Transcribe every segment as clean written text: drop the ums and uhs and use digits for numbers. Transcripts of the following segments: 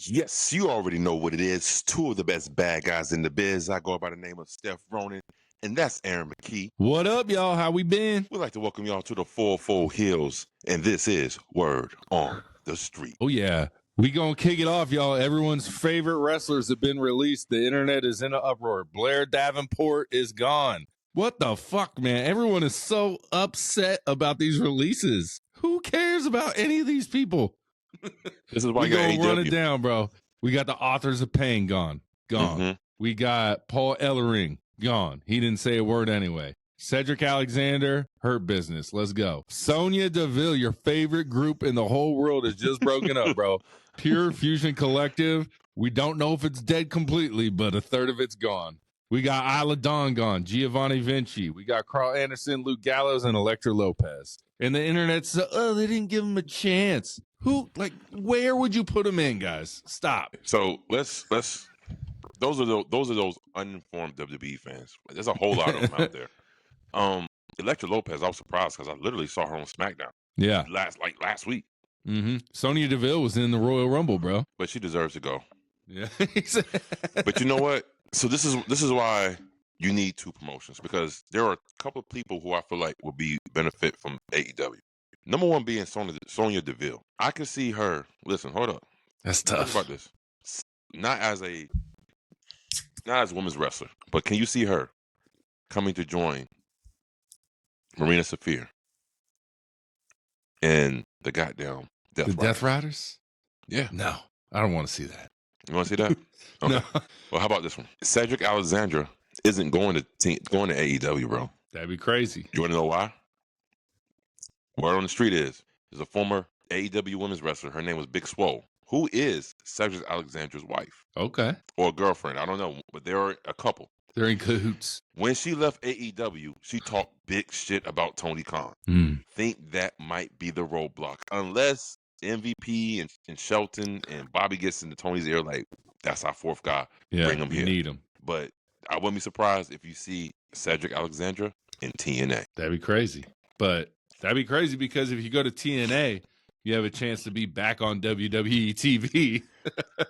Yes, you already know what it is. Two of the best bad guys in the biz. I go by the name of Steph, Ronin, and that's Aaron McKee. What up, y'all? How we been? We'd like to welcome y'all to the 4-4 HEELZ, and this is Word on the Street. Oh, yeah. We gonna kick it off, y'all. Everyone's favorite wrestlers have been released. The internet is in an uproar. Blair Davenport is gone. What the fuck, man? Everyone is so upset about these releases. Who cares about any of these people? This is why we you got gonna run AEW. it down, bro. We got the Authors of Pain gone. Mhm. We got Paul Ellering gone. He didn't say a word anyway. Cedric Alexander, Hurt Business. Let's go. Sonya Deville, your favorite group in the whole world, is just broken up, bro. Pure Fusion Collective. We don't know if it's dead completely, but a third of it's gone. We got Isla Dawn gone. Giovanni Vinci. We got Carl Anderson, Luke Gallows, and Elektra Lopez. And the internet said, oh, they didn't give him a chance. Who, like, where would you put him in, guys? Stop. So let's those are those uninformed WWE fans. There's a whole lot of them out there. Elektra Lopez, I was surprised because I literally saw her on SmackDown. Yeah. Last week. Mm-hmm. Sonya Deville was in the Royal Rumble, bro. But she deserves to go. Yeah. But you know what? So this is why you need two promotions, because there are a couple of people who I feel like would be benefit from AEW. Number one being Sonya Deville. I can see her. Listen, hold up. That's Think tough. about this. Not as a women's wrestler, but can you see her coming to join Marina Safir and the goddamn Death Riders? Yeah. No, I don't want to see that. You want to see that? Okay. No. Well, how about this one? Cedric Alexander isn't going to AEW, bro. That'd be crazy. You want to know why? Word on the street is there's a former AEW women's wrestler. Her name was Big Swole, who is Cedric Alexander's wife Okay. or girlfriend. I don't know, but there are a couple. They're in cahoots. When she left AEW, she talked big shit about Tony Khan. Think that might be the roadblock, unless MVP and Shelton and Bobby gets into Tony's ear like, that's our fourth guy. Yeah, Bring him you here. need him. But I wouldn't be surprised if you see Cedric Alexander in TNA. That'd be crazy. But that'd be crazy because if you go to TNA, you have a chance to be back on WWE TV.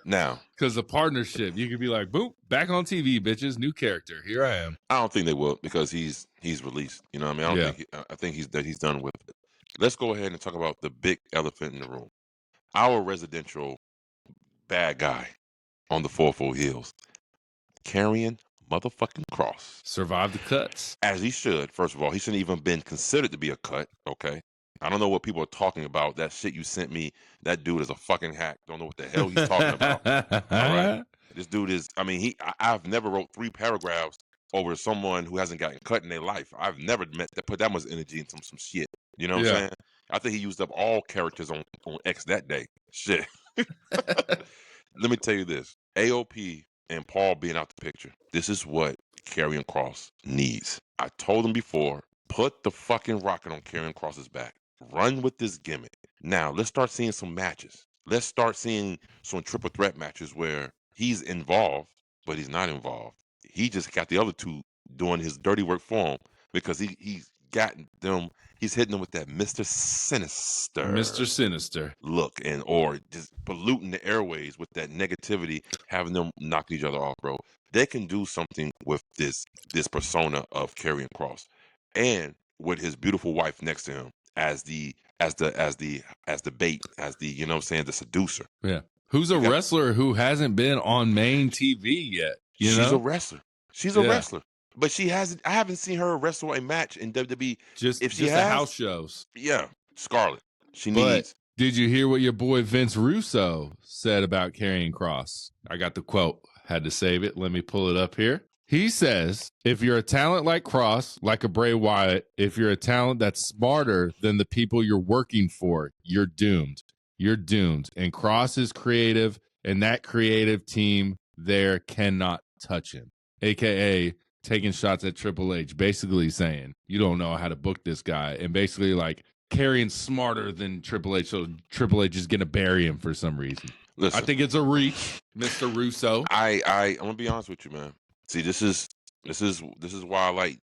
Now, because the partnership, you could be like, boom, back on TV, bitches, new character. Here I am. I don't think they will, because he's released. You know what I mean? I think he's done with it. Let's go ahead and talk about the big elephant in the room. Our residential bad guy on the 4-4 HEELZ, Karrion motherfucking Kross. Survived the cuts. As he should. First of all, he shouldn't even been considered to be a cut, okay? I don't know what people are talking about. That shit you sent me, that dude is a fucking hack. Don't know what the hell he's talking about. All right? This dude is, I mean, I've never wrote 3 paragraphs over someone who hasn't gotten cut in their life. I've never put that much energy into some shit. You know what I'm saying? I think he used up all characters on X that day. Shit. Let me tell you this. AOP and Paul being out the picture. This is what Karrion Kross needs. I told him before, put the fucking rocket on Karrion Kross's back. Run with this gimmick. Now, let's start seeing some matches. Let's start seeing some triple threat matches where he's involved, but he's not involved. He just got the other two doing his dirty work for him, because he's gotten them. He's hitting them with that Mr. Sinister look, or just polluting the airways with that negativity, having them knock each other off, bro. They can do something with this persona of Karrion Kross, and with his beautiful wife next to him as the bait, as the, you know what I'm saying, the seducer. Yeah. Who's a wrestler who hasn't been on main TV yet? She's a wrestler. She's a wrestler. But she hasn't. I haven't seen her wrestle a match in WWE. Just the house shows. Yeah, Scarlett. She needs. Did you hear what your boy Vince Russo said about Karrion Kross? I got the quote. Had to save it. Let me pull it up here. He says, if you're a talent like Kross, like a Bray Wyatt, if you're a talent that's smarter than the people you're working for, you're doomed. You're doomed. And Kross is creative, and that creative team there cannot touch him. AKA taking shots at Triple H, basically saying, you don't know how to book this guy. And basically like Karrion's smarter than Triple H, so Triple H is going to bury him for some reason. Listen, I think it's a reach, Mr. Russo. I'm going to be honest with you, man. See, this is why I like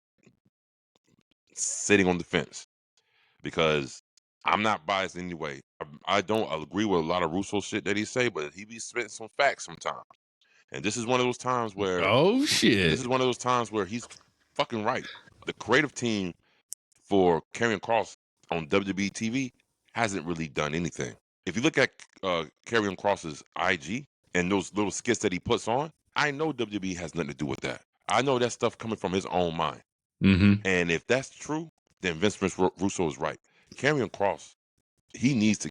sitting on the fence, because I'm not biased anyway. I don't agree with a lot of Russo shit that he say, but he be spitting some facts sometimes. And this is one of those times where This is one of those times where he's fucking right. The creative team for Karrion Kross on WWE TV hasn't really done anything. If you look at Karrion Kross's IG and those little skits that he puts on, I know WWE has nothing to do with that. I know that stuff coming from his own mind. Mm-hmm. And if that's true, then Vince Russo is right. Karrion Kross, he needs to.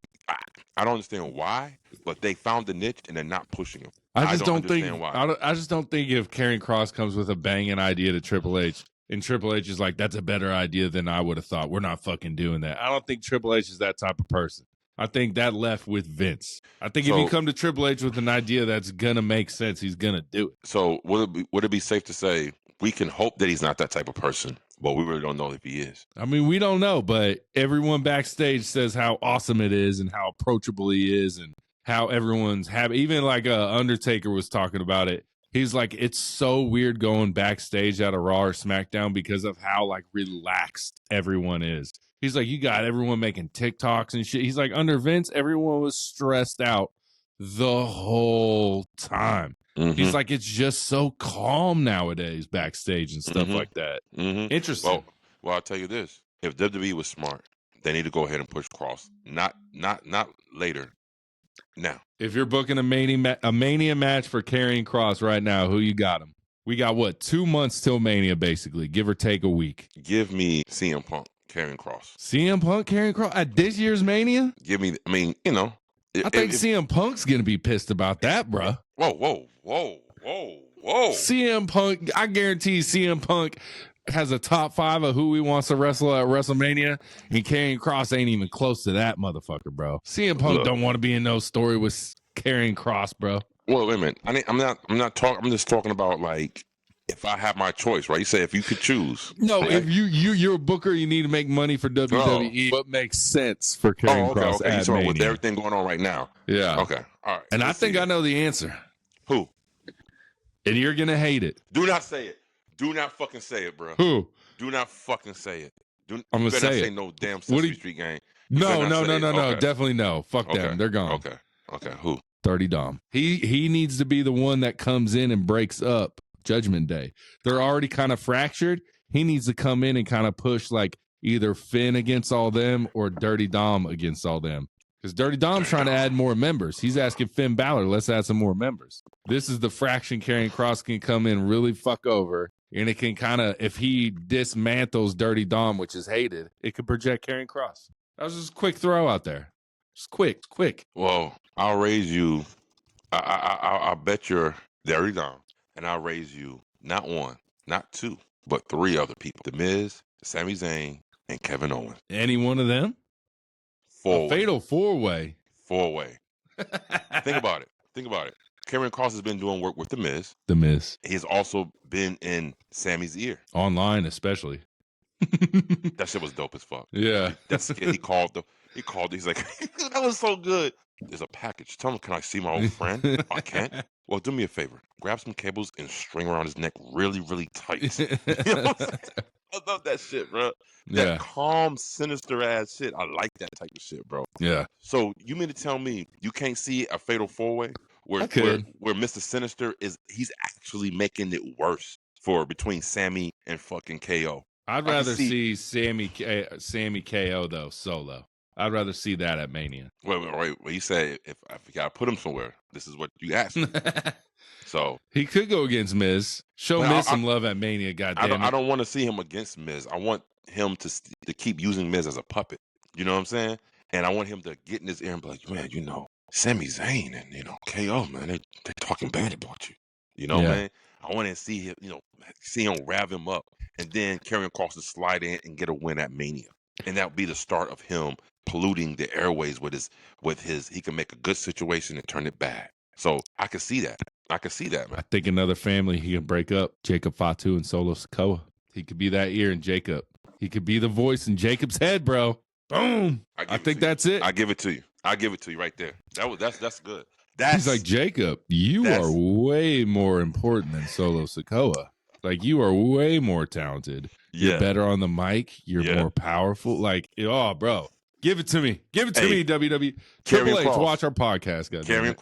I don't understand why, but they found the niche and they're not pushing him. I just don't think why. I just don't think if Karrion Kross comes with a banging idea to Triple H, and Triple H is like, that's a better idea than I would have thought. We're not fucking doing that. I don't think Triple H is that type of person. I think that left with Vince. I think if you come to Triple H with an idea that's gonna make sense, he's gonna do it. So would it be safe to say we can hope that he's not that type of person, but we really don't know if he is? I mean, we don't know, but everyone backstage says how awesome it is and how approachable he is and how everyone's happy. Even like Undertaker was talking about it. He's like, it's so weird going backstage at a Raw or SmackDown because of how like relaxed everyone is. He's like, you got everyone making TikToks and shit. He's like, under Vince, everyone was stressed out the whole time. Mm-hmm. He's like, it's just so calm nowadays backstage and stuff like that. Mm-hmm. Interesting. Well, I'll tell you this. If WWE was smart, they need to go ahead and push Kross. Not later. Now. If you're booking a Mania match for Karrion Kross right now, who you got him? We got, what, 2 months till Mania, basically, give or take a week. Give me CM Punk, Karrion Kross. CM Punk, Karrion Kross at this year's Mania? Give me, I mean, you know. I think CM Punk's going to be pissed about that, bro. Whoa. CM Punk, I guarantee CM Punk has a top 5 of who he wants to wrestle at WrestleMania, and Karrion Kross ain't even close to that motherfucker, bro. CM Punk don't want to be in no story with Karrion Kross, bro. Well, wait a minute. I'm just talking about like if I have my choice, right? You say if you could choose. No, right? If you're a booker, you need to make money for WWE. What makes sense for Karrion Kross at Mania? With everything going on right now. Yeah. Okay. All right. And I think I know the answer. Who? And you're gonna hate it. Do not say it. Do not fucking say it, bro. Who? Do not fucking say it. I'm gonna say no damn Sesame Street gang. No. Definitely no. Fuck them. They're gone. Okay. Who? Dirty Dom. He needs to be the one that comes in and breaks up Judgment Day. They're already kind of fractured. He needs to come in and kind of push like either Finn against all them or Dirty Dom against all them. Because Dirty Dom's trying to add more members. He's asking Finn Balor, let's add some more members. This is the fraction Karrion Kross can come in, really fuck over. And it can kind of, if he dismantles Dirty Dom, which is hated, it could project Karrion Kross. That was just a quick throw out there. Just quick. Well, I'll raise you. I'll bet you're Dirty Dom. And I'll raise you not 1, not 2, but 3 other people. The Miz, Sami Zayn, and Kevin Owens. Any one of them? A fatal 4-way. 4-way. Think about it. Karrion Kross has been doing work with The Miz. The Miz. He's also been in Sammy's ear. Online, especially. That shit was dope as fuck. Yeah. He called. He's like, that was so good. There's a package. Tell him, can I see my old friend? I can't. Well, do me a favor. Grab some cables and string around his neck really, really tight. You know what I'm saying? I love that shit, bro. That calm, sinister ass shit. I like that type of shit, bro. Yeah. So you mean to tell me you can't see a fatal 4-way where Mr. Sinister he's actually making it worse for between Sammy and fucking KO? I'd rather see Sammy KO though solo. I'd rather see that at Mania. Wait. Well, you say if you gotta put him somewhere, this is what you asked me. So he could go against Miz. Miz some love at Mania. Goddamn! I don't want to see him against Miz. I want him to keep using Miz as a puppet. You know what I'm saying? And I want him to get in his ear and be like, man, you know, Sami Zayn and KO, man, they talking bad about you. You know, man. I want to see him, see him rev him up, and then Karrion Kross to slide in and get a win at Mania, and that would be the start of him polluting the airways with his. He can make a good situation and turn it bad. So I can see that. Man. I think another family he can break up. Jacob Fatu and Solo Sikoa. He could be that ear in Jacob. He could be the voice in Jacob's head, bro. Boom. I think that's it. I give it to you. Right there. That's good. He's like, Jacob, you are way more important than Solo Sikoa. Like, you are way more talented. You're better on the mic. You're more powerful. Like, oh, bro, Give it to me. Give it to me, WWE. Karrion Triple H, Kross. watch our podcast, guys. Karrion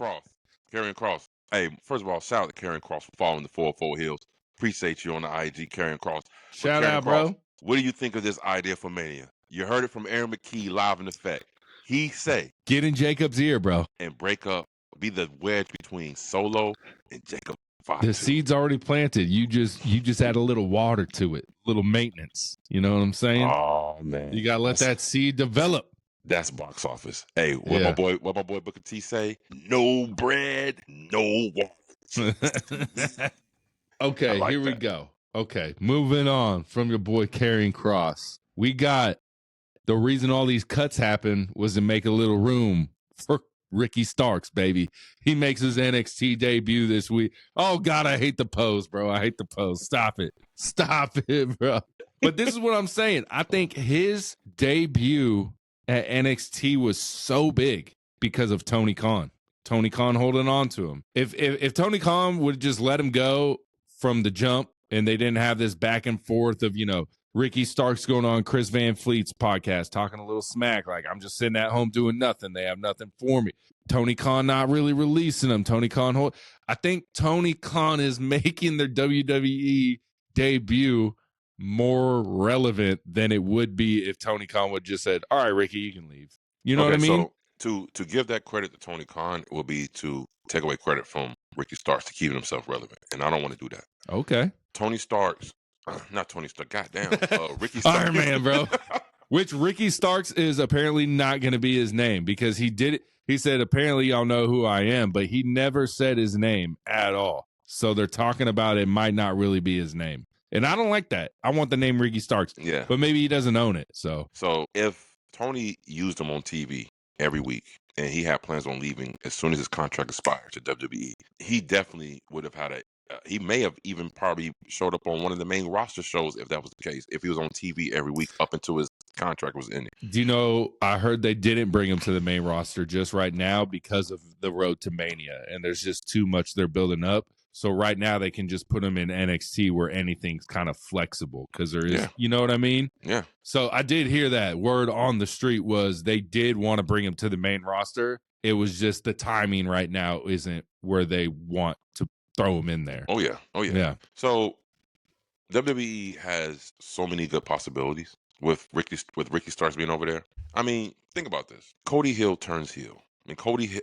Kross. Hey, first of all, shout out to Karrion Kross for following the 404 Heels. Appreciate you on the IG, Karrion Kross. Shout out, bro. What do you think of this idea for Mania? You heard it from Aaron McKee live in effect. He say, get in Jacob's ear, bro, and break up, be the wedge between Solo and Jacob. The seed's already planted. You just add a little water to it, little maintenance. You know what I'm saying? Oh man, you gotta let that seed develop. That's box office. Hey, what my boy Booker T say? No bread, no water. Okay, here we go. Okay, moving on from your boy Karrion Kross. We got the reason all these cuts happen was to make a little room for Ricky Starks, baby. He makes his NXT debut this week. Oh, God, I hate the pose, bro. I hate the pose. Stop it. Stop it, bro. But this is what I'm saying. I think his debut at NXT was so big because of Tony Khan. Tony Khan holding on to him. If Tony Khan would just let him go from the jump and they didn't have this back and forth of, Ricky Starks going on Chris Van Fleet's podcast, talking a little smack, like I'm just sitting at home doing nothing. They have nothing for me. Tony Khan not really releasing them. I think Tony Khan is making their WWE debut more relevant than it would be if Tony Khan would just said, all right, Ricky, you can leave. You know what I mean? So to give that credit to Tony Khan will be to take away credit from Ricky Starks to keeping himself relevant. And I don't want to do that. Okay. Tony Starks. Not Tony Stark. Goddamn. Ricky Starks. Iron Man, bro. Which Ricky Starks is apparently not going to be his name because he did it. He said, apparently y'all know who I am, but he never said his name at all. So they're talking about it might not really be his name. And I don't like that. I want the name Ricky Starks. Yeah. But maybe he doesn't own it. So if Tony used him on TV every week and he had plans on leaving as soon as his contract expired to WWE, he definitely would have had he may have even probably showed up on one of the main roster shows if that was the case, if he was on TV every week up until his contract was ending. Do you know, I heard they didn't bring him to the main roster just right now because of the road to Mania, and there's just too much they're building up. So right now they can just put him in NXT where anything's kind of flexible because there is, you know what I mean? Yeah. So I did hear that. Word on the street was they did want to bring him to the main roster. It was just the timing right now isn't where they want to throw him in there. Oh yeah. So WWE has so many good possibilities with Ricky Starks being over there. I mean, think about this. Cody Hill turns heel. I mean,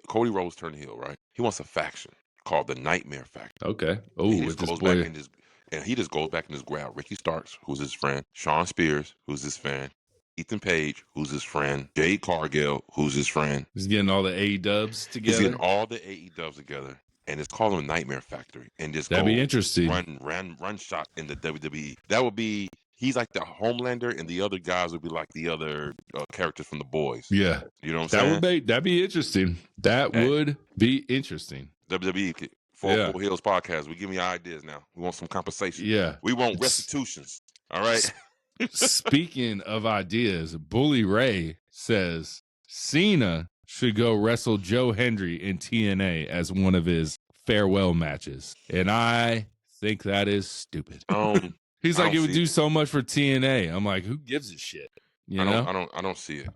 Cody Rhodes turned heel, right? He wants a faction called the Nightmare Faction. Okay. Oh, he just goes back and just grab Ricky Starks, who's his friend, Sean Spears, who's his friend, Ethan Page, who's his friend, Jade Cargill, who's his friend. He's getting all the AE-dubs together. He's getting all the AE-dubs together. And it's called him Nightmare Factory, and just that'd be interesting. Run shot in the WWE. That would be. He's like the Homelander, and the other guys would be like the other characters from The Boys. Yeah, you know what I'm saying? That'd be interesting. That would be interesting. WWE 404 Heels podcast. We give me ideas now. We want some compensation. Yeah, we want restitutions. All right. Speaking of ideas, Bully Ray says Cena should go wrestle Joe Hendry in TNA as one of his farewell matches. And I think that is stupid. He's like, it would do so much for TNA. I'm like, who gives a shit? You know? I don't see it.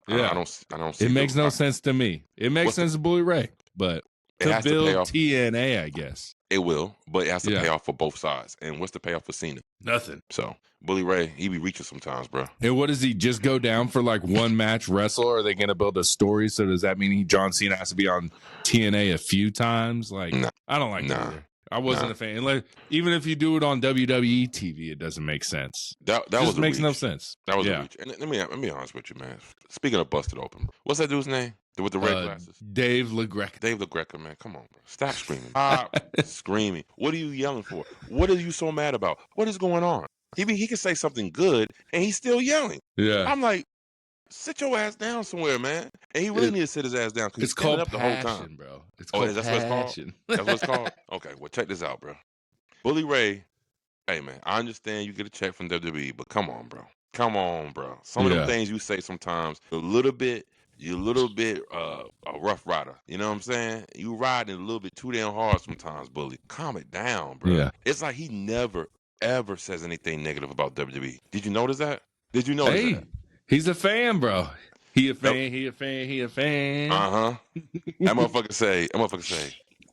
Yeah. I don't see it. It makes no sense to me. It makes sense to Bully Ray, but to build TNA, I guess. It will, but it has to pay off for both sides. And what's the payoff for Cena? Nothing. So Bully Ray, he be reaching sometimes, bro. And what does he just go down for like one match wrestle? Or are they going to build a story? So does that mean John Cena has to be on TNA a few times? Like, I don't like that either. I wasn't a fan. Like, even if you do it on WWE TV, it doesn't make sense. That just makes no sense. That was a reach. And let me be honest with you, man. Speaking of busted open, what's that dude's name? With the red glasses? Dave LaGreca. Dave LaGreca, man. Come on, bro. Stop screaming. Stop screaming. What are you yelling for? What are you so mad about? What is going on? He can say something good, and he's still yelling. Yeah. I'm like, sit your ass down somewhere, man. And he really needs to sit his ass down because he's standing up the whole time, bro. It's called that's what it's called? That's what it's called? Okay, well, check this out, bro. Bully Ray, hey, man, I understand you get a check from WWE, but come on, bro. Come on, bro. Some of the things you say sometimes, you're a little bit a rough rider. You know what I'm saying? You riding a little bit too damn hard sometimes, Bully. Calm it down, bro. Yeah. It's like he never, ever says anything negative about WWE. Did you notice that? Did you notice that? He's a fan, bro. He a fan, he a fan, he a fan. That motherfucker say,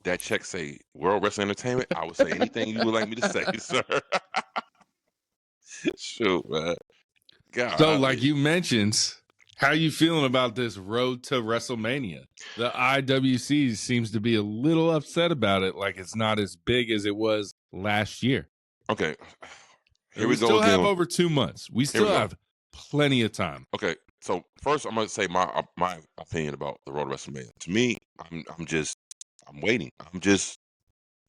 that check say World Wrestling Entertainment. I would say anything you would like me to say, sir. Shoot, man. God. So, like you mentioned, how you feeling about this road to WrestleMania? The IWC seems to be a little upset about it, like it's not as big as it was last year. Okay. Here we still have over 2 months. We still have plenty of time. Okay. So first, I'm going to say my opinion about the road to WrestleMania. To me, I'm waiting. I'm just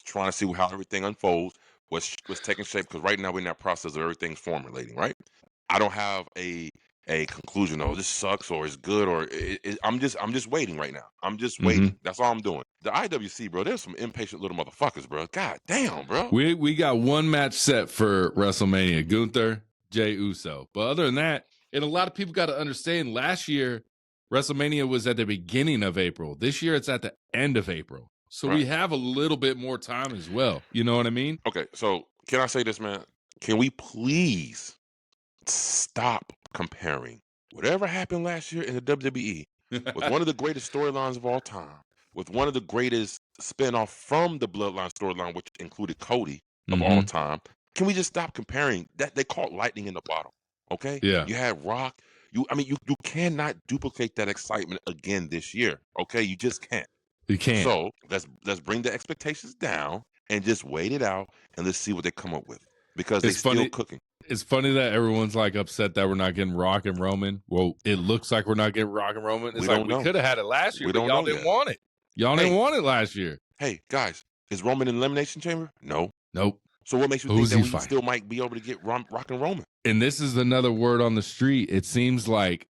trying to see how everything unfolds, what's taking shape, because right now we're in that process of everything's formulating, right? I don't have a conclusion, oh, this sucks or it's good, or I'm just waiting right now. I'm just waiting. That's all I'm doing. The IWC, bro, there's some impatient little motherfuckers, bro. God damn, bro. We got one match set for WrestleMania, Gunther, Jey Uso. But other than that, and a lot of people got to understand, last year, WrestleMania was at the beginning of April. This year, it's at the end of April. So we have a little bit more time as well. You know what I mean? Okay, so can I say this, man? Can we please stop comparing whatever happened last year in the WWE with one of the greatest storylines of all time, with one of the greatest spinoff from the Bloodline storyline, which included Cody of all time? Can we just stop comparing that? They caught lightning in the bottle. Okay. Yeah. You had Rock. You cannot duplicate that excitement again this year. Okay. You just can't. You can't. So let's bring the expectations down and just wait it out and let's see what they come up with, because they're still cooking. It's funny that everyone's like upset that we're not getting Rock and Roman. Well, it looks like we're not getting Rock and Roman. It's like we could have had it last year, but y'all didn't want it. Y'all didn't want it last year. Hey, guys, is Roman in Elimination Chamber? No. Nope. So what makes you think that we still might be able to get Rock and Roman? And this is another word on the street. It seems like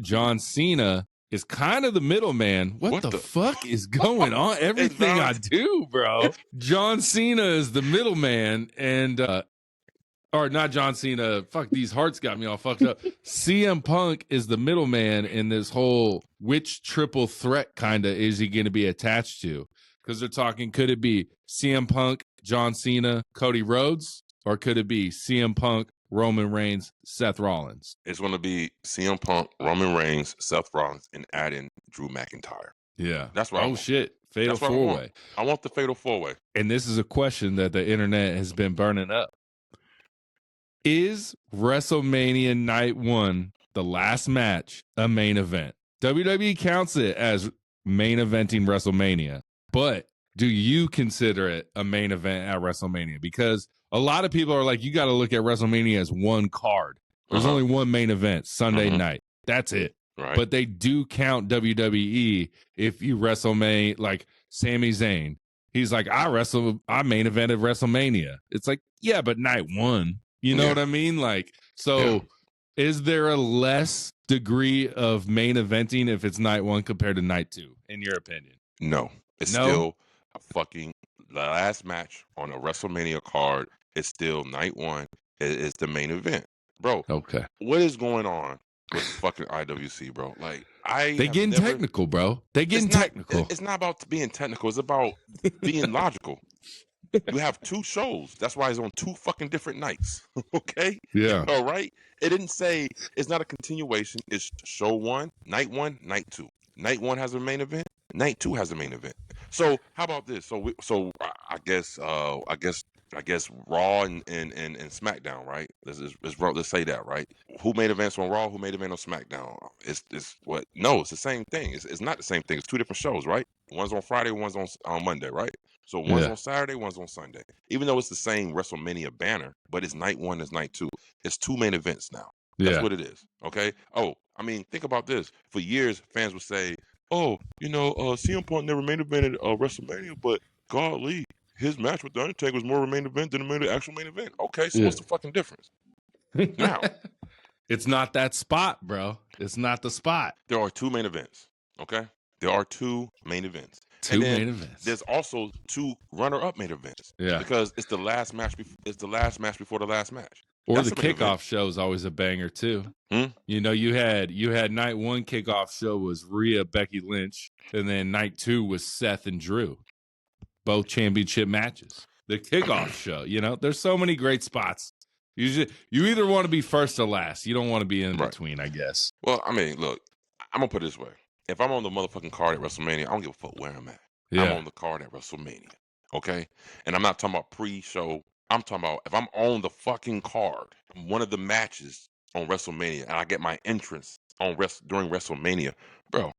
John Cena is kind of the middleman. What the fuck is going on? Everything I do, bro. John Cena is the middleman, and or not John Cena. Fuck, these hearts got me all fucked up. CM Punk is the middleman in this whole which triple threat kind of is he going to be attached to? Because they're talking, could it be CM Punk, John Cena, Cody Rhodes, or could it be CM Punk, Roman Reigns, Seth Rollins? It's going to be CM Punk, Roman Reigns, Seth Rollins, and add in Drew McIntyre. Yeah. That's what I want. Shit. Fatal four-way. I want the fatal four-way. And this is a question that the internet has been burning up. Is WrestleMania Night 1, the last match, a main event? WWE counts it as main eventing WrestleMania, but do you consider it a main event at WrestleMania? Because a lot of people are like, you got to look at WrestleMania as one card. There's only one main event, Sunday night. That's it. Right. But they do count WWE if you WrestleMania, like Sami Zayn. He's like, I main evented WrestleMania. It's like, yeah, but night 1. You know what I mean? Like, so is there a less degree of main eventing if it's night 1 compared to night 2, in your opinion? No. It's still a fucking, the last match on a WrestleMania card is still night 1. It's the main event. Bro, okay. What is going on with fucking IWC, bro? Like, they getting technical, bro. They getting technical. It's not about being technical. It's about being logical. You have 2 shows. That's why it's on 2 fucking different nights. Okay? Yeah. All right? It didn't say, it's not a continuation. It's show 1, night 2. Night 1 has a main event. Night 2 has a main event. So how about this? So I guess Raw and SmackDown, right? Let's say that, right? Who made events on Raw? Who made event on SmackDown? It's what? No, it's the same thing. It's not the same thing. It's 2 different shows, right? One's on Friday, one's on Monday, right? So one's on Saturday, one's on Sunday. Even though it's the same WrestleMania banner, but it's night 1, it's night 2. It's 2 main events now. That's what it is. Okay. Oh, I mean, think about this. For years, fans would say, "Oh, CM Punk never main evented WrestleMania, but golly, his match with The Undertaker was more of a main event than the actual main event." Okay, so what's the fucking difference? Now, it's not that spot, bro. It's not the spot. There are 2 main events. Okay, there are 2 main events. 2 main events. There's also 2 runner-up main events. Yeah, because it's the last match. It's the last match before the last match. Or the kickoff show is always a banger too. You know, you had night 1 kickoff show was Rhea, Becky Lynch, and then night 2 was Seth and Drew, both championship matches. The kickoff show, there's so many great spots. You either want to be first or last. You don't want to be in between, I guess. Well, I mean, look, I'm gonna put it this way: if I'm on the motherfucking card at WrestleMania, I don't give a fuck where I'm at. Yeah. I'm on the card at WrestleMania, okay? And I'm not talking about pre-show. I'm talking about if I'm on the fucking card, one of the matches on WrestleMania, and I get my entrance on during WrestleMania, bro.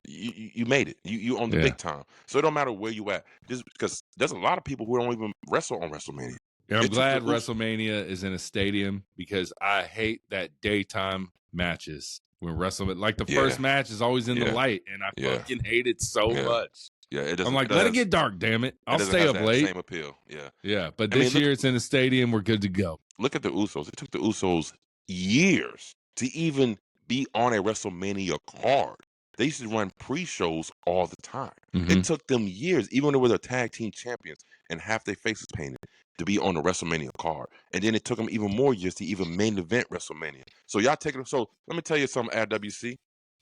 You made it. You on the big time. So it don't matter where you at. Just because there's a lot of people who don't even wrestle on WrestleMania. And I'm glad WrestleMania is in a stadium because I hate that daytime matches when WrestleMania, like the first match is always in the light, and I fucking hate it so much. Yeah, it doesn't. I'm like, let it get dark, damn it. I'll stay up late. Same appeal. Yeah. But this year it's in a stadium. We're good to go. Look at the Usos. It took the Usos years to even be on a WrestleMania card. They used to run pre-shows all the time. It took them years, even when they were the tag team champions and half their faces painted, to be on the WrestleMania card. And then it took them even more years to even main event WrestleMania. So y'all taking. So let me tell you something, WC.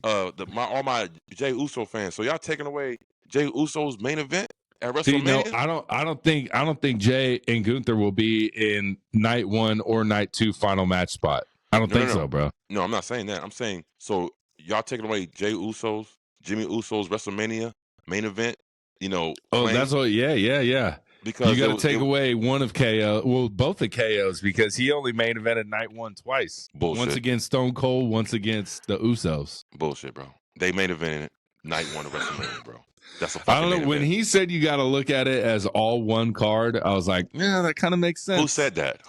All my Jey Uso fans. So y'all taking away Jey Uso's main event at WrestleMania? See, no, I don't think Jay and Gunther will be in night 1 or night 2 final match spot. I don't think so, bro. No, I'm not saying that. I'm saying so y'all taking away Jimmy Uso's WrestleMania main event, Oh, claim? that's what. Yeah. Because you got to take away one of KO. Well, both the KOs because he only main evented night 1 twice. Bullshit. Once against Stone Cold, once against the Usos. Bullshit, bro. They main evented night 1 of WrestleMania, bro. That's a fucking I don't know. When he said you got to look at it as all one card, I was like, yeah, that kind of makes sense. Who said that?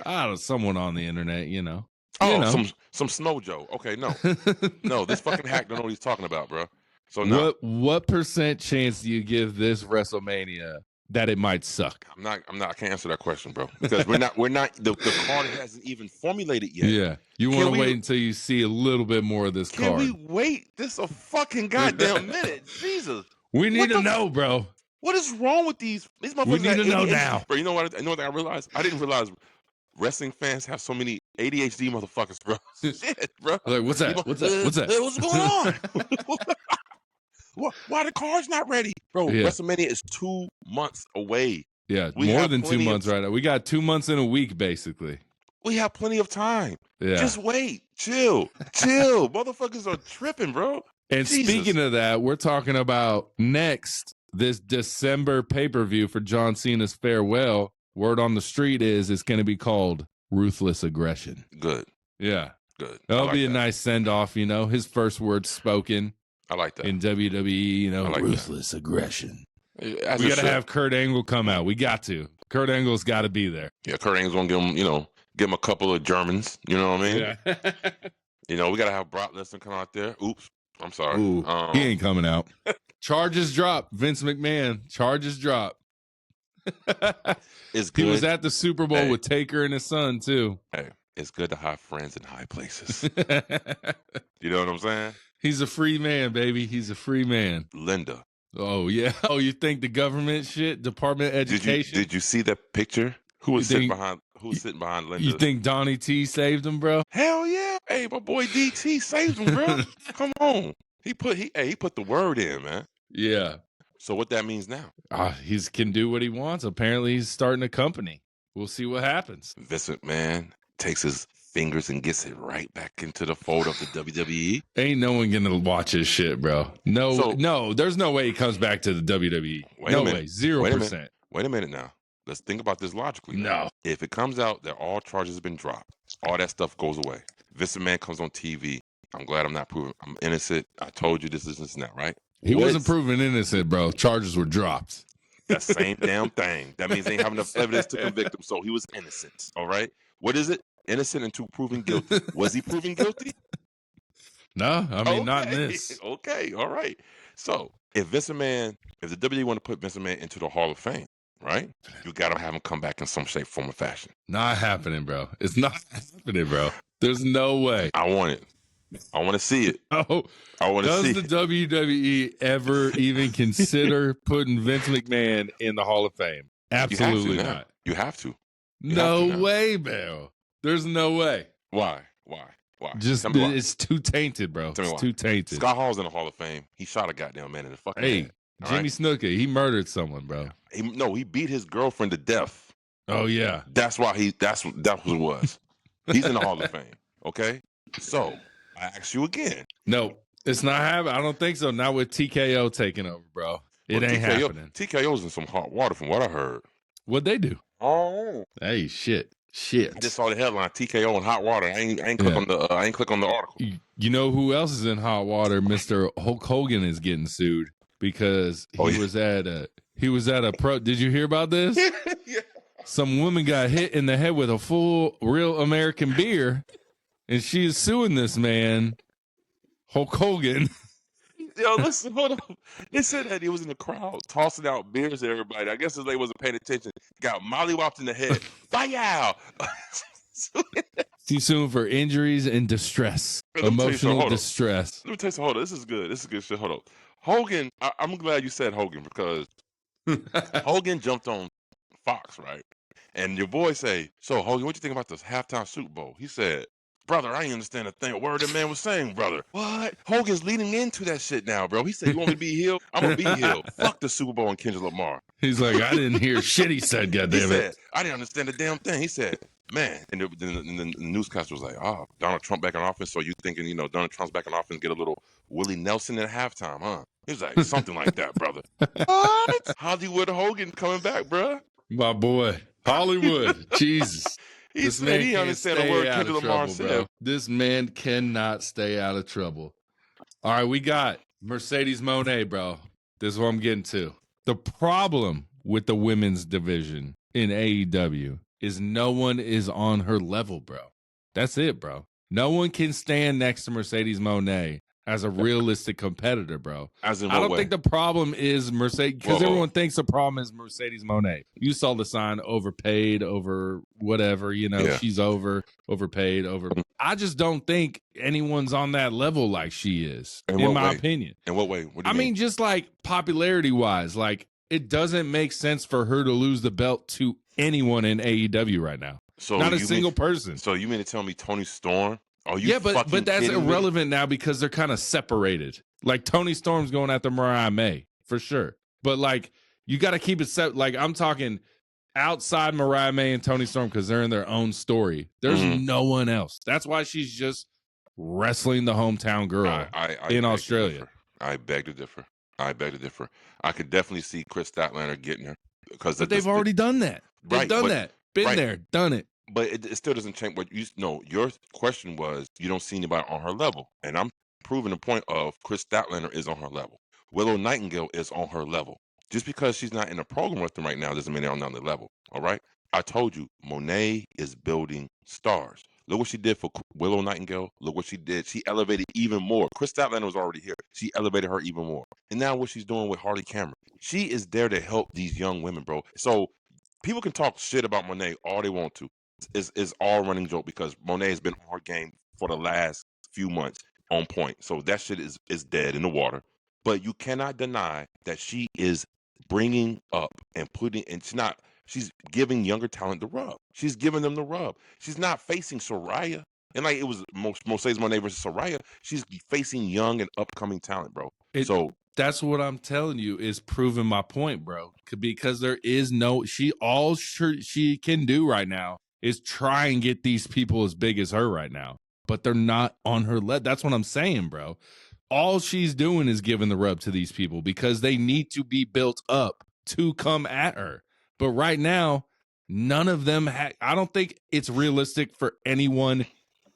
I don't know. Someone on the internet, Oh, some Snow Joe. Okay, no. No, this fucking hack don't know what he's talking about, bro. So no. What percent chance do you give this WrestleMania that it might suck? I can't answer that question, bro. Because we're not the card hasn't even formulated yet. Yeah. You want to wait until you see a little bit more of this card. Can we wait this a fucking goddamn minute? Jesus. We need to know, bro. What is wrong with these motherfuckers? We need to know now. Bro, you know what I realized? I didn't realize wrestling fans have so many ADHD motherfuckers, bro. Shit, bro. Like, what's that? What's that? What's going on? Why the card's not ready? Bro, WrestleMania is 2 months away. Yeah, more than 2 months right now. We got 2 months in a week, basically. We have plenty of time. Yeah. Just wait. Chill. Motherfuckers are tripping, bro. And speaking of that, we're talking about next, this December pay-per-view for John Cena's farewell. Word on the street is it's going to be called Ruthless Aggression. Good. Yeah. Good. That'll be a nice send-off, his first words spoken. I like that. In WWE, Ruthless Aggression. We got to have Kurt Angle come out. We got to. Kurt Angle's got to be there. Yeah, Kurt Angle's going to give him a couple of Germans. You know what I mean? Yeah. We got to have Brock Lesnar come out there. Oops. I'm sorry. Ooh, he ain't coming out. Charges drop. Vince McMahon. Charges drop. It's good. He was at the Super Bowl with Taker and his son, too. Hey, it's good to have friends in high places. You know what I'm saying? He's a free man, baby. He's a free man. Linda. Oh, yeah. Oh, you think the government shit? Department of Education? Did you see that picture? Who was sitting behind Linda? You think Donnie T saved him, bro? Hell yeah. Hey, my boy DT saved him, bro. Come on. He put the word in, man. Yeah. So what that means now? He can do what he wants. Apparently, he's starting a company. We'll see what happens. Vince McMahon takes his fingers and gets it right back into the fold of the WWE. Ain't no one gonna watch his shit, bro. No, there's no way he comes back to the WWE. No way. 0%. Wait a minute now. Let's think about this logically. No. If it comes out that all charges have been dropped, all that stuff goes away. Vince McMahon comes on TV. I'm glad I'm not proven I'm innocent. I told you this and that, right? He wasn't proven innocent, bro. Charges were dropped. That same damn thing. That means they ain't have enough evidence to convict him, so he was innocent. All right? What is it? Innocent until proven guilty. Was he proven guilty? No, I mean, not in this. Okay, all right. So if the WWE want to put Vince McMahon into the Hall of Fame, right? You got to have him come back in some shape, form, or fashion. Not happening, bro. It's not happening, bro. There's no way. I want it. I want to see it. Oh, I want to see it. Does the WWE ever even consider putting Vince McMahon in the Hall of Fame? Absolutely not. You have to. No way, bro. There's no way. Why? Just it's too tainted, bro. It's too tainted. Scott Hall's in the Hall of Fame. He shot a goddamn man in the fucking head. Jimmy Snuka, he murdered someone, bro. He beat his girlfriend to death. Oh yeah. That's why that's what it was. He's in the Hall of Fame. Okay? So I ask you again. No. It's not happening. I don't think so. Not with TKO taking over, bro. It ain't happening. TKO's in some hot water from what I heard. What'd they do? Oh, hey, shit. I just saw the headline: TKO in hot water. I ain't click on the I ain't click on the article. You know who else is in hot water? Mr. Hulk Hogan is getting sued because he was at a pro. Did you hear about this? Yeah. Some woman got hit in the head with a full real American beer, and she is suing this man, Hulk Hogan. Yo, listen, hold on. They said that he was in the crowd tossing out beers at everybody. I guess his lady wasn't paying attention. Got mollywopped in the head. Bye. She's suing for injuries and distress, emotional distress. Let me tell you something. Hold on. This is good. This is good shit. Hold on. Hogan, I'm glad you said Hogan because Hogan jumped on Fox, right? And your boy say, so Hogan, what you think about this halftime Super Bowl? He said, brother, I ain't understand a thing. A word that man was saying, brother. What? Hogan's leading into that shit now, bro. He said, you want me to be healed? I'm going to be healed. Fuck the Super Bowl and Kendrick Lamar. He's like, I didn't hear shit he said, goddammit. Said, I didn't understand a damn thing. He said, man. And the newscaster was like, Donald Trump back in office. So you thinking, Donald Trump's back in office, get a little Willie Nelson at halftime, huh? He was like, something like that, brother. What? Hollywood Hogan coming back, bro. My boy. Hollywood. Jesus. He said he understand a word Kendrick Lamar said. This man cannot stay out of trouble. All right, we got Mercedes Monet, bro. This is what I'm getting to. The problem with the women's division in AEW is no one is on her level, bro. That's it, bro. No one can stand next to Mercedes Monet as a realistic competitor, bro. As in I don't what way? think the problem is Mercedes, because everyone thinks the problem is Mercedes Monet. You saw the sign, overpaid, over whatever, she's overpaid, over. I just don't think anyone's on that level like she is, in my opinion. In what way? What do you mean? Just like popularity-wise, like it doesn't make sense for her to lose the belt to anyone in AEW right now. So not a single person. So you mean to tell me Toni Storm? But that's irrelevant now because they're kind of separated. Like Toni Storm's going after Mariah May for sure, but like you got to keep it set. Like I'm talking outside Mariah May and Toni Storm because they're in their own story. There's no one else. That's why she's just wrestling the hometown girl in Australia. I beg to differ. I could definitely see Chris Statlander getting her because they've already done that. They've done that. Been there, done it. But it still doesn't change what your question was, you don't see anybody on her level. And I'm proving the point of Chris Statlander is on her level. Willow Nightingale is on her level. Just because she's not in a program with them right now doesn't mean they're on the level. All right? I told you, Monet is building stars. Look what she did for Willow Nightingale. Look what she did. She elevated even more. Chris Statlander was already here. She elevated her even more. And now what she's doing with Harley Cameron. She is there to help these young women, bro. So people can talk shit about Monet all they want to. Is all running joke because Monet has been on her game for the last few months on point. So that shit is dead in the water. But you cannot deny that she is bringing up and she's giving younger talent the rub. She's giving them the rub. She's not facing Soraya. And like it was Mercedes Monet versus Soraya, she's facing young and upcoming talent, bro. That's what I'm telling you is proving my point, bro. Because there is all she can do right now is try and get these people as big as her right now. But they're not on her level. That's what I'm saying, bro. All she's doing is giving the rub to these people because they need to be built up to come at her. But right now, none of them I don't think it's realistic for anyone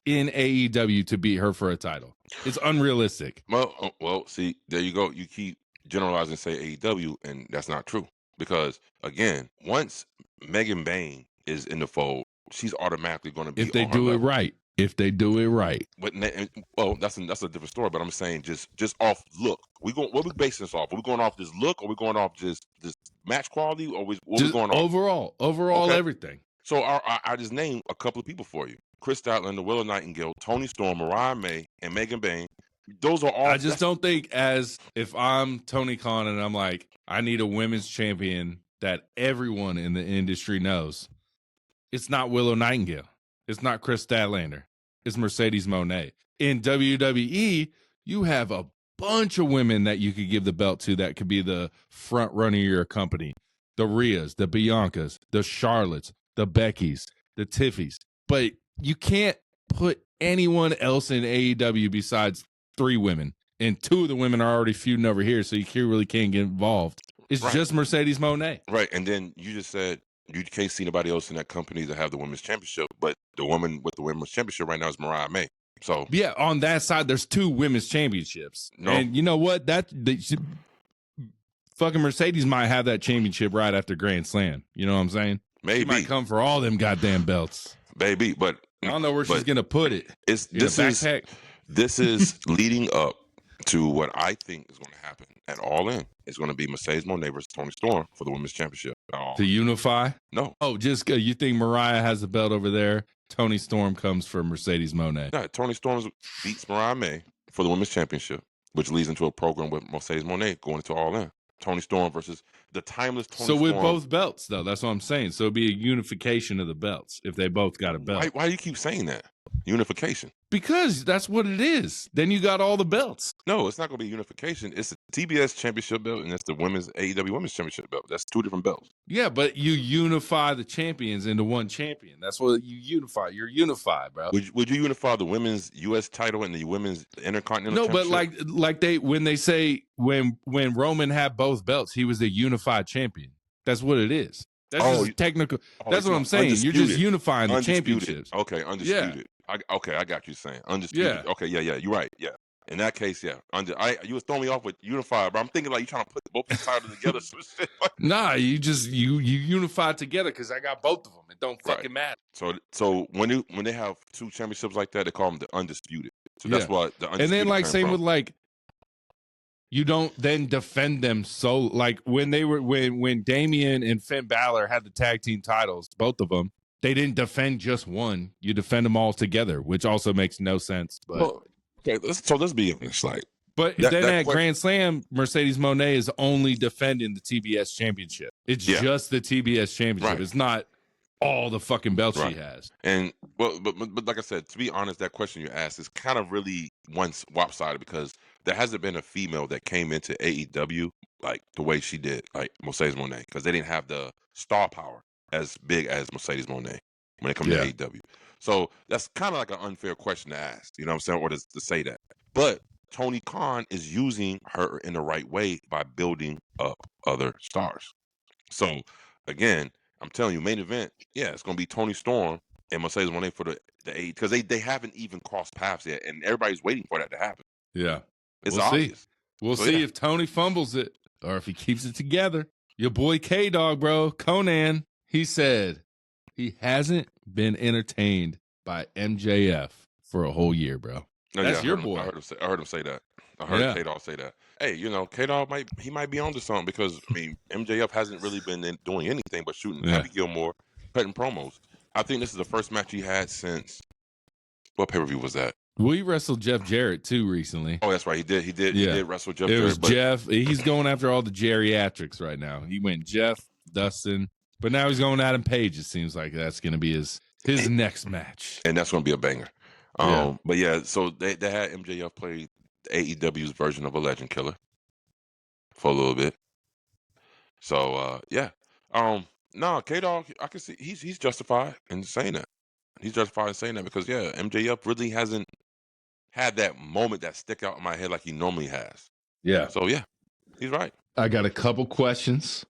in AEW to beat her for a title. It's unrealistic. Well, see, there you go. You keep generalizing and say AEW, and that's not true. Because, again, once Megan Bain is in the fold, she's automatically going to be if they do it right. If they do it right. But that's a different story. But I'm saying just off look. What we basing this off? Are we going off this look? Or are we going off just match quality? Or what we going off? Overall, everything. So I just named a couple of people for you: Chris Statlander, Willow Nightingale, Toni Storm, Mariah May, and Megan Bain. Those are all. I just don't think if I'm Tony Khan and I'm like, I need a women's champion that everyone in the industry knows. It's not Willow Nightingale. It's not Chris Statlander. It's Mercedes Monet. In WWE, you have a bunch of women that you could give the belt to that could be the front runner of your company. The Rheas, the Biancas, the Charlottes, the Beckys, the Tiffys. But you can't put anyone else in AEW besides 3 women. and 2 of the women are already feuding over here, so you really can't get involved. It's just Mercedes Monet. Right, and then you just said you can't see nobody else in that company to have the women's championship, but the woman with the women's championship right now is Mariah May. So yeah, on that side, there's 2 women's championships. No. And you know what? Fucking Mercedes might have that championship right after Grand Slam. You know what I'm saying? Maybe. She might come for all them goddamn belts. Baby, but I don't know where she's going to put it. This is leading up to what I think is going to happen at All In. It's going to be Mercedes Monet versus Toni Storm for the women's championship. To unify? No. Oh, just you think Mariah has the belt over there? Toni Storm comes for Mercedes Monet. No, Toni Storm beats Mariah May for the women's championship, which leads into a program with Mercedes Monet going into All In. Toni Storm versus the timeless Toni Storm. So with both belts, though, that's what I'm saying. So it'd be a unification of the belts if they both got a belt. Why do you keep saying that? Unification. Because that's what it is. Then you got all the belts. No, it's not going to be unification. It's the TBS championship belt and it's the women's AEW women's championship belt. That's 2 different belts. Yeah, but you unify the champions into one champion. That's what you unify. You're unified, bro. Would you unify the women's U.S. title and the women's Intercontinental championship? No, but like when they say when Roman had both belts, he was a unified champion. That's what it is. That's just technical. That's what I'm saying. Undisputed. You're just unifying the championships. Okay, undisputed. Yeah. I got you saying undisputed. Yeah. Okay, yeah, you're right. Yeah. In that case, yeah. You was throwing me off with unified, but I'm thinking like you trying to put both the titles together. Nah, you unify together because I got both of them. It don't fucking matter. So when they have 2 championships like that, they call them the undisputed. So that's what the undisputed. And then like same with like. You don't then defend them so like when Damian and Finn Balor had the tag team titles, both of them, they didn't defend just one. You defend them all together, which also makes no sense. But let's be honest. Like, but then at Grand Slam, Mercedes Monet is only defending the TBS championship. It's just the TBS championship. Right. It's not all the fucking belts she has. And but like I said, to be honest, that question you asked is kind of really lopsided because there hasn't been a female that came into AEW like the way she did, like Mercedes Monet, because they didn't have the star power as big as Mercedes Monet when it comes to AEW. So that's kind of like an unfair question to ask, you know what I'm saying, or to say that. But Tony Khan is using her in the right way by building up other stars. So again, I'm telling you, main event, it's going to be Toni Storm and Mercedes Monet for the A, because they haven't even crossed paths yet, and everybody's waiting for that to happen. Yeah. It's obvious. We'll see if Tony fumbles it or if he keeps it together. Your boy K-Dog, bro, Conan, he said he hasn't been entertained by MJF for a whole year, bro. That's your boy. I heard him say that. I heard K-Dog say that. Hey, you know, K-Dog might be onto something because, I mean, MJF hasn't really been doing anything but shooting Happy Gilmore, cutting promos. I think this is the first match he had since, what pay-per-view was that? We wrestled Jeff Jarrett, too, recently. Oh, that's right. He did wrestle Jeff Jarrett. It was Jeff. He's going after all the geriatrics right now. He went Jeff, Dustin, but now he's going Adam Page. It seems like that's going to be his next match. And that's going to be a banger. But yeah, so they had MJF play AEW's version of a Legend Killer for a little bit. So no, K-Dog, I can see he's justified in saying that. He's justified in saying that because MJF really hasn't had that moment that stick out in my head like he normally has. Yeah. So he's right. I got a couple questions.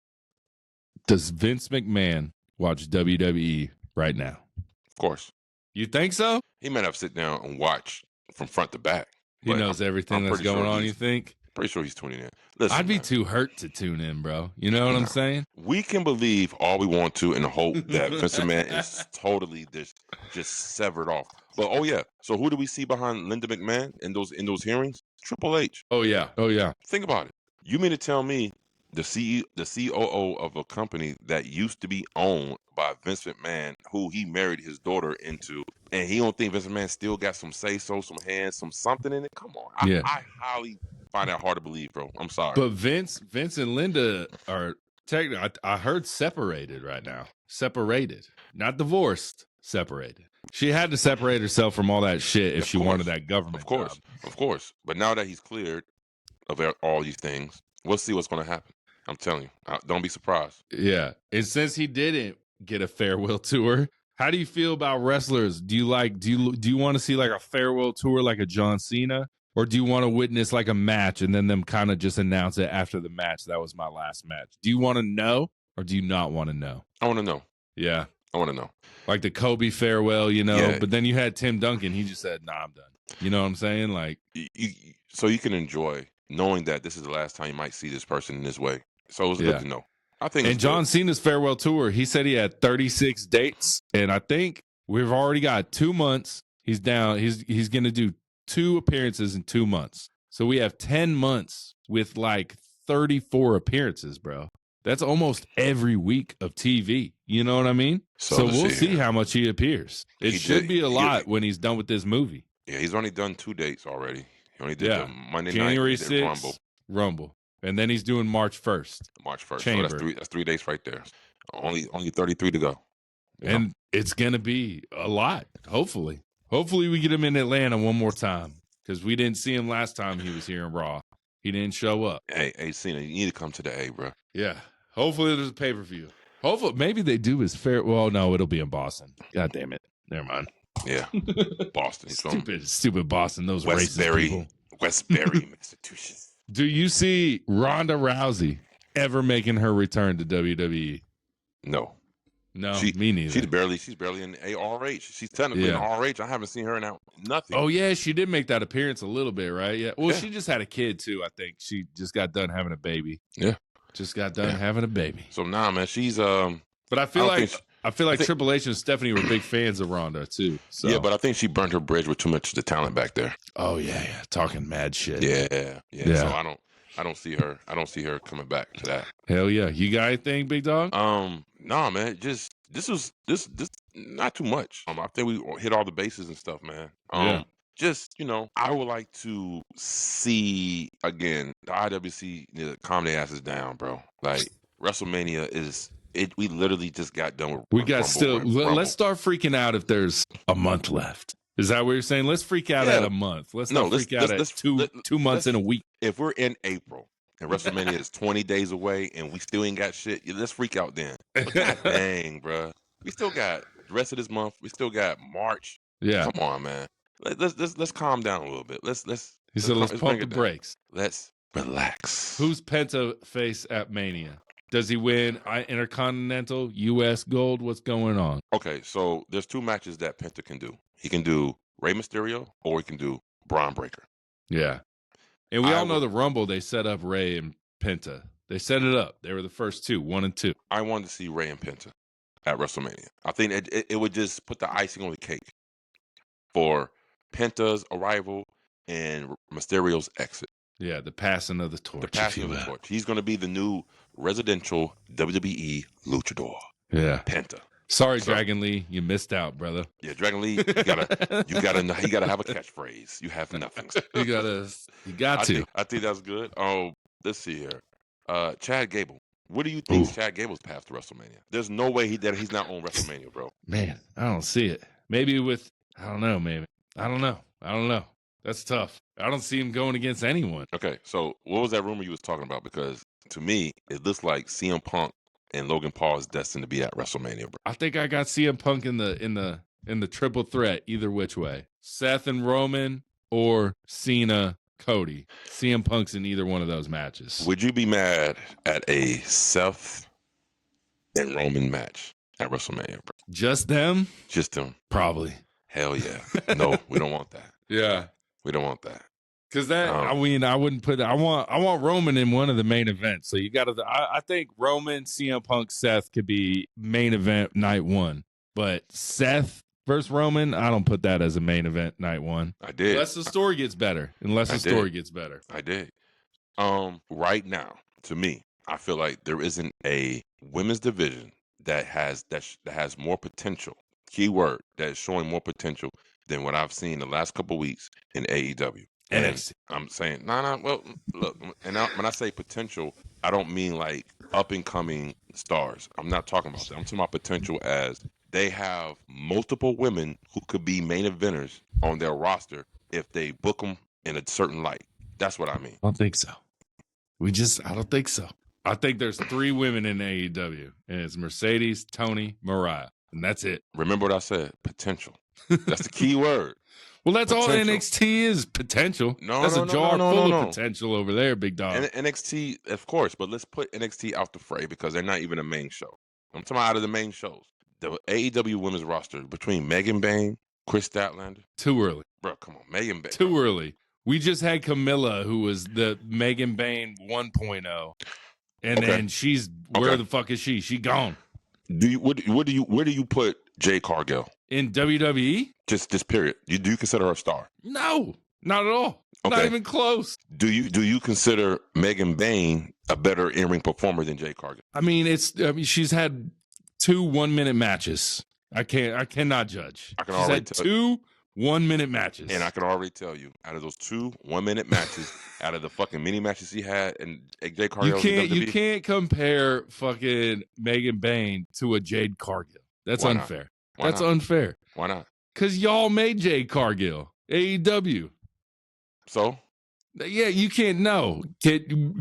Does Vince McMahon watch WWE right now? Of course. You think so? He might have to sit down and watch from front to back. He knows everything that's going on, you think? Pretty sure he's tuning in. Listen, I'd be too hurt to tune in, bro. You know what I'm saying? We can believe all we want to and hope that Vince McMahon is totally just severed off. But so who do we see behind Linda McMahon in those hearings? Triple H. Oh yeah. Think about it. You mean to tell me the COO of a company that used to be owned by Vince McMahon, who he married his daughter into, and he don't think Vince McMahon still got some say-so, some hands, something in it? Come on. I highly find that hard to believe, bro. I'm sorry. But Vince and Linda are technically, I heard, separated right now. Separated. Not divorced. Separated. She had to separate herself from all that shit if she wanted that government job. Of course. But now that he's cleared of all these things, we'll see what's going to happen. I'm telling you. Don't be surprised. Yeah. And since he didn't get a farewell tour, how do you feel about wrestlers? Do you want to see like a farewell tour like a John Cena? Or do you want to witness like a match and then them kind of just announce it after the match? That was my last match. Do you want to know or do you not want to know? I want to know. Yeah. I want to know. Like the Kobe farewell, Yeah. but then you had Tim Duncan. He just said, nah, I'm done. You know what I'm saying? Like, so you can enjoy knowing that this is the last time you might see this person in this way. So it was good to know. I think. And John Cena's farewell tour, he said he had 36 dates. And I think we've already got 2 months. He's down. He's going to do 2 appearances in 2 months. So we have 10 months with like 34 appearances, bro. That's almost every week of TV. You know what I mean? So we'll see how much he appears. It should be a lot when he's done with this movie. Yeah, he's only done 2 dates already. He only did the Monday January night 6th, Rumble. And then he's doing March 1st. March 1st. Chamber. So that's 3 dates right there. Only 33 to go. And it's going to be a lot, hopefully. Hopefully we get him in Atlanta one more time because we didn't see him last time he was here in Raw. He didn't show up. Hey, Cena, you need to come to the A, bro. Yeah. Hopefully there's a pay-per-view. Hopefully, maybe they do his fair. Well, no, it'll be in Boston. God damn it. Never mind. Yeah. Boston. Stupid Boston. Those racist people. Westbury, Massachusetts. Do you see Ronda Rousey ever making her return to WWE? No. No, me neither. She's barely in ARH. She's technically in RH. I haven't seen her in nothing. Oh yeah, she did make that appearance a little bit, right? Yeah. Well, she just had a kid too. I think she just got done having a baby. Yeah, just got done having a baby. So man, she's But I feel like Triple H and Stephanie were big fans of Ronda too. So. Yeah, but I think she burnt her bridge with too much of the talent back there. Oh yeah, talking mad shit. Yeah. So I don't see her. I don't see her coming back to that. Hell yeah. You got anything, big dog? No, man. Just this not too much. I think we hit all the bases and stuff, man. Just, I would like to see again the IWC calm their asses down, bro. Like WrestleMania is it. We literally just got done with. We got Rumble. Let's start freaking out if there's a month left. Is that what you're saying? Let's freak out at a month. Let's freak out at 2 months in a week. If we're in April and WrestleMania is 20 days away and we still ain't got shit, let's freak out then. God dang, bro. We still got the rest of this month. We still got March. Yeah. Come on, man. Let's calm down a little bit. Let's pump the brakes. Let's relax. Who's Penta face at Mania? Does he win Intercontinental, U.S. Gold? What's going on? Okay, so there's 2 matches that Penta can do. He can do Rey Mysterio or he can do Braun Breaker. Yeah. And we all know the Rumble, they set up Rey and Penta. They set it up. They were the first 2, 1 and 2. I wanted to see Rey and Penta at WrestleMania. I think it would just put the icing on the cake for Penta's arrival and Mysterio's exit. Yeah, the passing of the torch. He's going to be the new residential WWE luchador. Yeah. Penta. Sorry, Dragon Lee, you missed out, brother. Yeah, Dragon Lee, you gotta have a catchphrase. You have nothing. You got to. I think that's good. Oh, let's see here. Chad Gable. What do you think is Chad Gable's path to WrestleMania? There's no way he's not on WrestleMania, bro. Man, I don't see it. Maybe I don't know, maybe. I don't know. That's tough. I don't see him going against anyone. Okay, so what was that rumor you was talking about? Because to me, it looks like CM Punk and Logan Paul is destined to be at WrestleMania, bro. I think I got CM Punk in the triple threat either which way. Seth and Roman or Cena, Cody. CM Punk's in either one of those matches. Would you be mad at a Seth and Roman match at WrestleMania, bro? Just them? Just them. Probably. Hell yeah. No, we don't want that. Yeah. We don't want that. Because I wouldn't put. I want Roman in one of the main events. So you got to. I think Roman, CM Punk, Seth could be main event night 1. But Seth versus Roman, I don't put that as a main event night 1. I did. Unless the story gets better. I did. Right now, to me, I feel like there isn't a women's division that has more potential. Keyword that is showing more potential than what I've seen the last couple of weeks in AEW. And I'm saying, well, look, and when I say potential, I don't mean like up and coming stars. I'm not talking about that. I'm talking about potential as they have multiple women who could be main eventers on their roster if they book them in a certain light. That's what I mean. I don't think so. I don't think so. I think there's 3 women in AEW, and it's Mercedes, Tony, Mariah, and that's it. Remember what I said? Potential. That's the key word. Well, that's all Potential. NXT is, potential. No, That's no, a no, jar no, full no, of no. potential over there, big dog. And NXT, of course, but let's put NXT out the fray because they're not even a main show. I'm talking about out of the main shows. The AEW women's roster between Megan Bayne, Chris Statlander. Too early. Bro, come on. Megan Bayne. Too early. We just had Camilla, who was the Megan Bayne 1.0. And then she's, where the fuck is she? She gone. Where do you put Jade Cargill? In WWE? Just this period. Do you consider her a star? No, not at all. Not even close. Do you consider Megan Bayne a better in-ring performer than Jade Cargill? I mean, she's had 2 1-minute matches. I cannot judge. She's had 2 1-minute matches. And I can already tell you, out of those 2 1-minute matches, out of the fucking mini matches he had, and Jade Cargill, you can't compare fucking Megan Bayne to a Jade Cargill. That's unfair. That's unfair. Why not? Because y'all made Jade Cargill, AEW. So? Yeah, you can't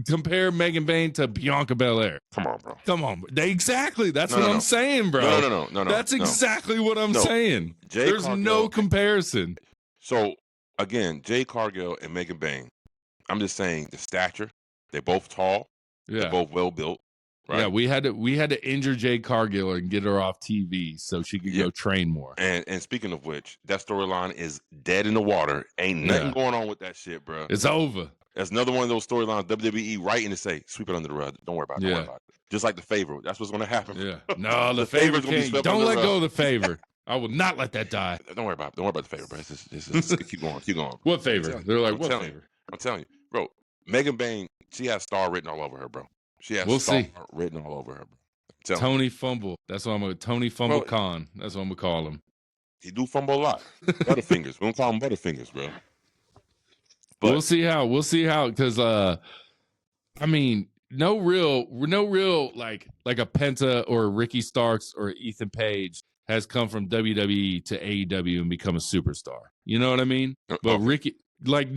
compare Megan Bayne to Bianca Belair. Come on, bro. Come on. Exactly. That's what I'm saying, bro. No. That's exactly what I'm saying. There's Cargill, no comparison. So, again, Jade Cargill and Megan Bayne, I'm just saying the stature, they're both tall. Yeah. They're both well built. Right? Yeah, we had to injure Jade Cargill and get her off TV so she could go train more. And speaking of which, that storyline is dead in the water. Ain't nothing going on with that shit, bro. It's over. That's another one of those storylines WWE writing to say, sweep it under the rug. Don't worry about it. Don't worry about it. Just like the favor. That's what's going to happen. Yeah. No, the favor can't. Don't let go of the favor. I will not let that die. Don't worry about it. Don't worry about the favor, bro. Just keep going. Keep going. What favor? They're like, what favor? I'm telling you, bro. Megan Bayne, she has star written all over her, bro. She has written all over her, bro. Tony Fumble. That's what I'm going to Tony Fumble Con. That's what I'm going to call him. He do fumble a lot. Butterfingers. We don't call him Butterfingers, bro. But we'll see how, because I mean, no real like a Penta or Ricky Starks or Ethan Page has come from WWE to AEW and become a superstar. You know what I mean? But Ricky, like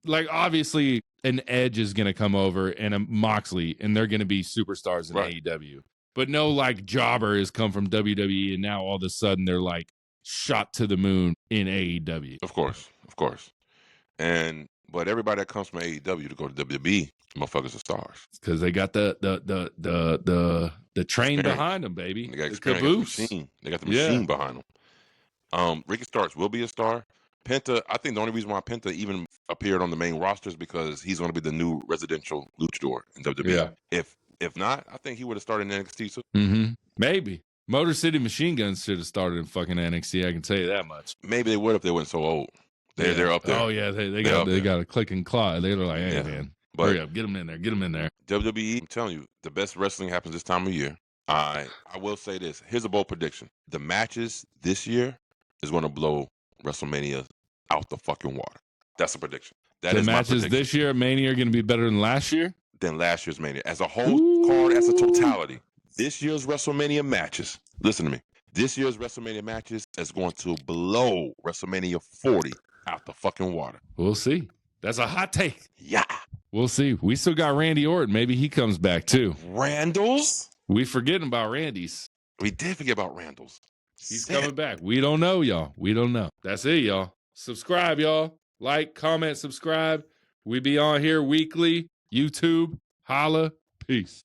like obviously an Edge is going to come over and a Moxley, and they're going to be superstars in AEW. But no, like jobber has come from WWE, and now all of a sudden they're like shot to the moon in AEW. Of course. But everybody that comes from AEW to go to WWE, motherfuckers are stars because they got the train behind them, baby. They got experience. They got the machine behind them. Ricky Starks will be a star. Penta, I think the only reason why Penta even appeared on the main roster is because he's going to be the new residential luchador in WWE. Yeah. If not, I think he would have started in NXT too. Mm-hmm. Maybe. Motor City Machine Guns should have started in fucking NXT. I can tell you that much. Maybe they would if they weren't so old. They're up there. Oh yeah, they got a click and claw. They're like, hey man, hurry up, get them in there. WWE, I'm telling you, the best wrestling happens this time of year. I will say this. Here's a bold prediction: the matches this year is going to blow WrestleMania out the fucking water. That's a prediction. That is my prediction. The matches this year at Mania are going to be better than last year? Than last year's Mania. As a whole card, as a totality. This year's WrestleMania matches, listen to me, this year's WrestleMania matches is going to blow WrestleMania 40 out the fucking water. We'll see. That's a hot take. Yeah. We'll see. We still got Randy Orton. Maybe he comes back too. Randall's? We forgetting about Randy's. We did forget about Randall's. He's coming back. We don't know, y'all. We don't know. That's it, y'all. Subscribe, y'all. Like, comment, subscribe. We be on here weekly. YouTube. Holla. Peace.